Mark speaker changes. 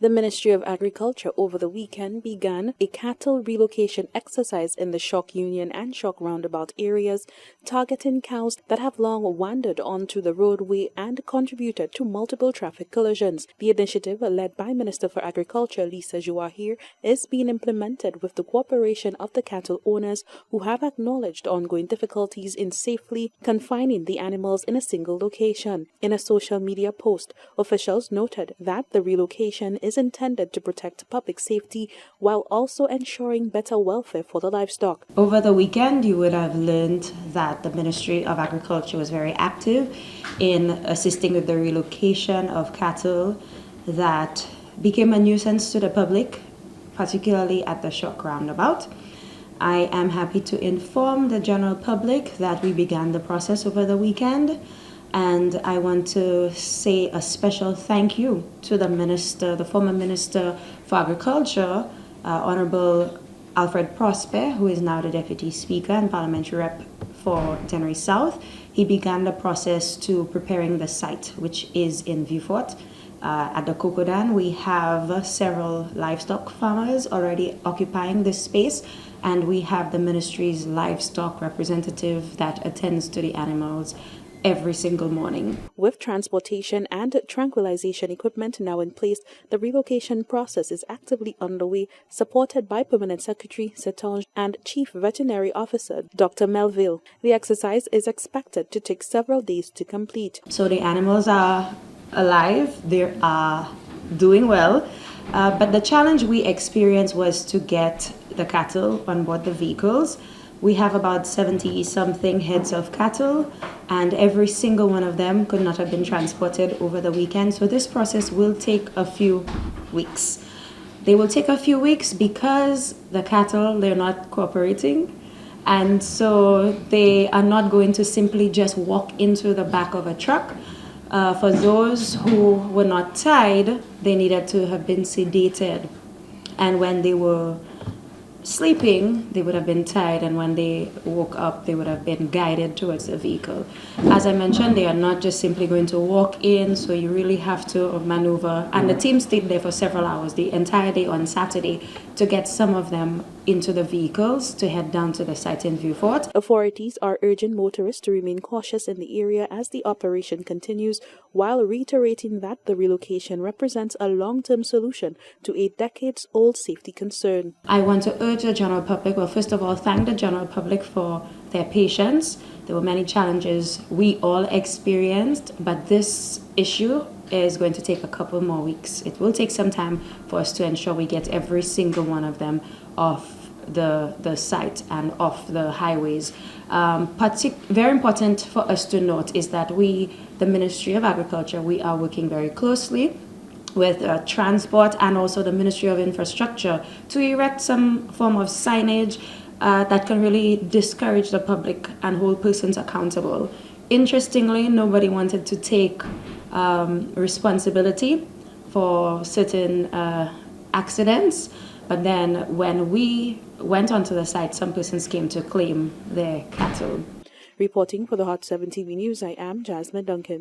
Speaker 1: The Ministry of Agriculture over the weekend began a cattle relocation exercise in the Shock Union and Shock Roundabout areas, targeting cows that have long wandered onto the roadway and contributed to multiple traffic collisions. The initiative, led by Minister for Agriculture Lisa Jouahir, is being implemented with the cooperation of the cattle owners who have acknowledged ongoing difficulties in safely confining the animals in a single location. In a social media post, officials noted that the relocation is intended to protect public safety while also ensuring better welfare for the livestock.
Speaker 2: Over the weekend, you would have learned that the Ministry of Agriculture was very active in assisting with the relocation of cattle that became a nuisance to the public, particularly at the Shock Roundabout. I am happy to inform the general public that we began the process over the weekend. And I want to say a special thank you to the Minister, the former Minister for Agriculture, Honorable Alfred Prosper, who is now the Deputy Speaker and Parliamentary Rep for Tenerife South. He began the process to preparing the site, which is in Vieux-Fort. At the Cocodan, we have several livestock farmers already occupying this space, and we have the Ministry's livestock representative that attends to the animals every single morning.
Speaker 1: With transportation and tranquilization equipment now in place, the relocation process is actively underway, supported by Permanent Secretary Setange and Chief Veterinary Officer Dr. Melville. The exercise is expected to take several days to complete.
Speaker 2: So the animals are alive, they are doing well, but the challenge we experienced was to get the cattle on board the vehicles. We have about 70-something heads of cattle, and every single one of them could not have been transported over the weekend. So this process will take a few weeks. They will take a few weeks because the cattle, they're not cooperating. And so they are not going to simply just walk into the back of a truck. For those who were not tied, they needed to have been sedated. And when they were sleeping, they would have been tied, and when they woke up, they would have been guided towards the vehicle. As I mentioned, they are not just simply going to walk in, so you really have to maneuver. And the team stayed there for several hours, the entire day on Saturday, to get some of them into the vehicles to head down to the site in Vieux-Fort.
Speaker 1: Authorities are urging motorists to remain cautious in the area as the operation continues, while reiterating that the relocation represents a long-term solution to a decades-old safety concern.
Speaker 2: I want to urge the general public, well, first of all, thank the general public for their patience. There were many challenges we all experienced, but this issue is going to take a couple more weeks. It will take some time for us to ensure we get every single one of them off the site and off the highways. Very important for us to note is that we, the Ministry of Agriculture, we are working very closely with transport and also the Ministry of Infrastructure to erect some form of signage that can really discourage the public and hold persons accountable. Interestingly, nobody wanted to take responsibility for certain accidents, but then when we went onto the site, some persons came to claim their cattle.
Speaker 1: Reporting for the Hot 7 TV News, I am Jasmine Duncan.